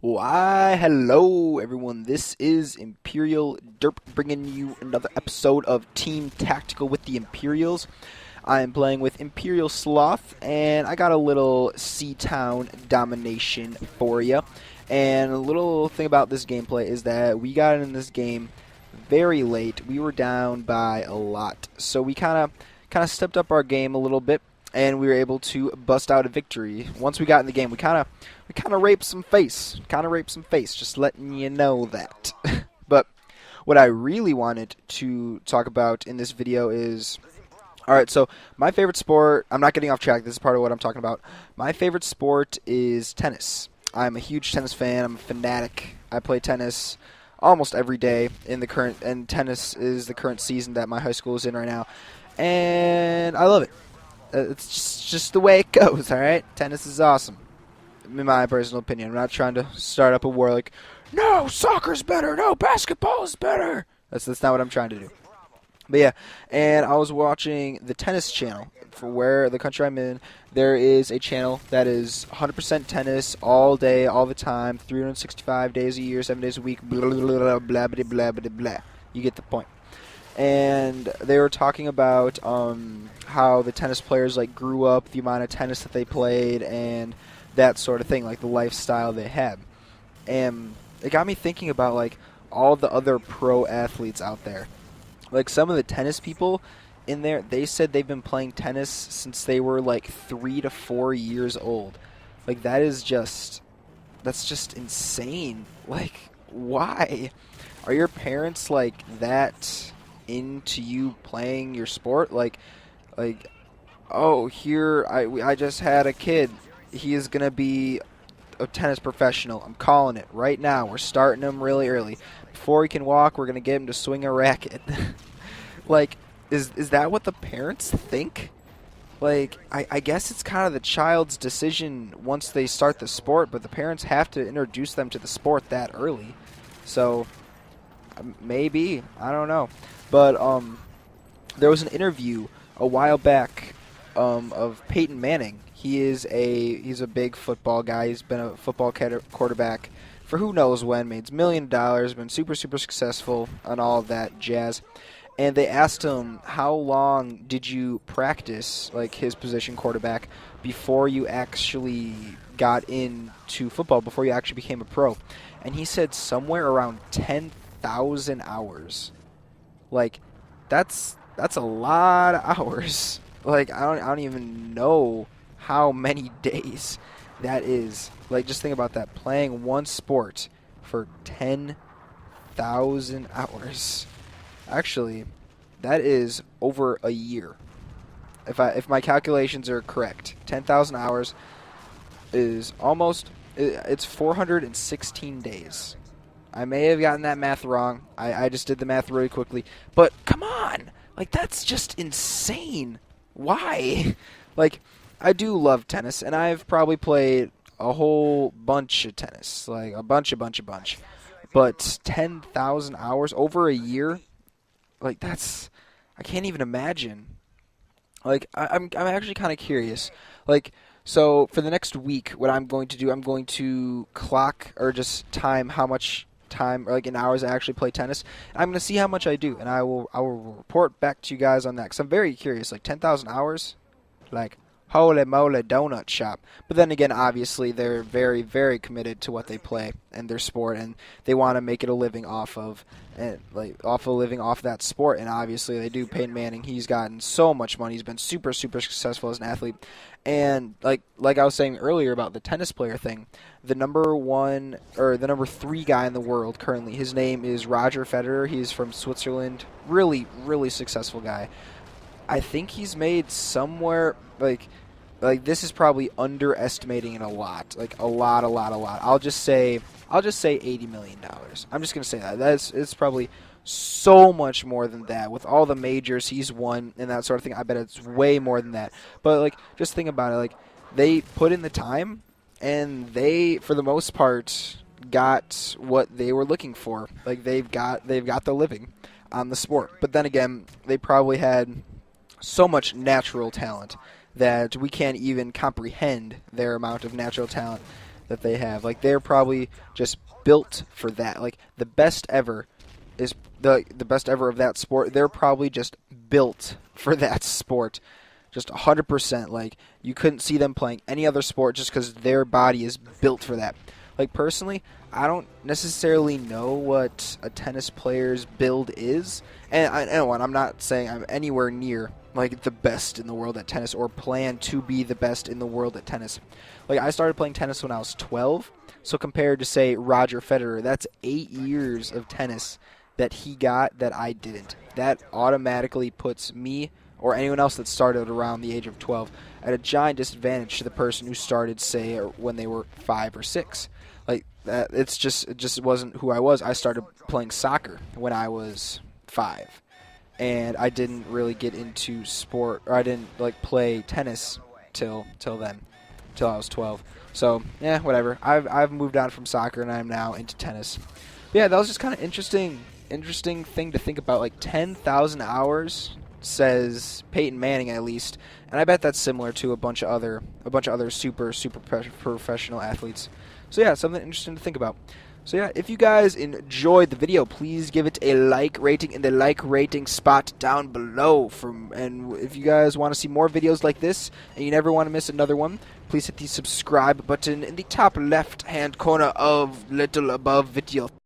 Why, hello everyone. This is Imperial Derp bringing you another episode of Team Tactical with the Imperials. I am playing with Imperial Sloth, and I got a little Seatown domination for you. And a little thing about this gameplay is that we got in this game very late. We were down by a lot, so we kind of stepped up our game a little bit, and we were able to bust out a victory. Once we got in the game, we kind of raped some face. Just letting you know that. But what I really wanted to talk about in this video is, alright, so my favorite sport, I'm not getting off track, this is part of what I'm talking about. My favorite sport is tennis. I'm a huge tennis fan, I'm a fanatic. I play tennis almost every day and tennis is the current season that my high school is in right now. And I love it. It's just the way it goes, alright? Tennis is awesome, in my personal opinion. I'm not trying to start up a war like, no, soccer's better, no, basketball is better. That's not what I'm trying to do. But yeah, and I was watching the tennis channel. For where the country I'm in, there is a channel that is 100% tennis all day, all the time, 365 days a year, 7 days a week, blah, blah, blah, blah, blah, blah, blah, blah. You get the point. And they were talking about how the tennis players grew up, the amount of tennis that they played, and that sort of thing, like the lifestyle they had. And it got me thinking about all the other pro athletes out there. Like some of the tennis people in there, they said they've been playing tennis since they were 3 to 4 years old. That's just insane. Why? Are your parents that into you playing your sport? Oh, here I just had a kid. He is gonna be a tennis professional. I'm calling it right now. We're starting him really early. Before he can walk, we're gonna get him to swing a racket. Is that what the parents think? I guess it's kind of the child's decision once they start the sport, but the parents have to introduce them to the sport that early. So maybe, I don't know. But there was an interview a while back of Peyton Manning. He's a big football guy. He's been a football quarterback for who knows when, made $1 million, been super successful and all of that jazz. And they asked him, how long did you practice his position, quarterback, before you actually got into football, before you actually became a pro? And he said somewhere around 10,000 hours. That's a lot of hours. I don't even know how many days that is. Just think about that, playing one sport for 10,000 hours. Actually, that is over a year. If my calculations are correct, 10,000 hours is it's 416 days. I may have gotten that math wrong. I just did the math really quickly. But come on! That's just insane. Why? I do love tennis, and I've probably played a whole bunch of tennis. A bunch. But 10,000 hours over a year? That's... I can't even imagine. I'm actually kind of curious. So for the next week, what I'm going to do, I'm going to clock or just time how much time in hours I actually play tennis. I'm going to see how much I do, and I will report back to you guys on that, because I'm very curious. 10,000 hours? Holy moly donut shop. But then again, obviously, they're very, very committed to what they play and their sport, and they want to make it a living off of that sport. And obviously, they do. Peyton Manning, he's gotten so much money. He's been super successful as an athlete. And like I was saying earlier about the tennis player thing, the number 3 guy in the world currently, his name is Roger Federer. He's from Switzerland. Really, really successful guy. I think he's made somewhere this is probably underestimating it a lot. A lot. I'll just say $80 million. I'm just gonna say that. It's probably so much more than that. With all the majors he's won and that sort of thing, I bet it's way more than that. But just think about it. They put in the time, and they, for the most part, got what they were looking for. They've got the living on the sport. But then again, they probably had so much natural talent that we can't even comprehend their amount of natural talent that they have. Like, they're probably just built for that. Like, the best ever is the best ever of that sport. They're probably just built for that sport. Just 100%. Like, you couldn't see them playing any other sport just because their body is built for that. Like, personally, I don't necessarily know what a tennis player's build is. And I'm not saying I'm anywhere near, like, the best in the world at tennis or plan to be the best in the world at tennis. Like, I started playing tennis when I was 12. So compared to, say, Roger Federer, that's 8 years of tennis that he got that I didn't. That automatically puts me or anyone else that started around the age of 12 at a giant disadvantage to the person who started, say, when they were 5 or 6. Like, it just wasn't who I was. I started playing soccer when I was 5, and I didn't really get into sport, or I didn't like play tennis till I was 12. So yeah, whatever. I've moved on from soccer and I'm now into tennis. But yeah, that was just kind of interesting thing to think about. Like 10,000 hours says Peyton Manning at least, and I bet that's similar to a bunch of other super professional athletes. So yeah, something interesting to think about. So yeah, if you guys enjoyed the video, please give it a like rating in the like rating spot down below. And if you guys want to see more videos like this and you never want to miss another one, please hit the subscribe button in the top left hand corner of little above video.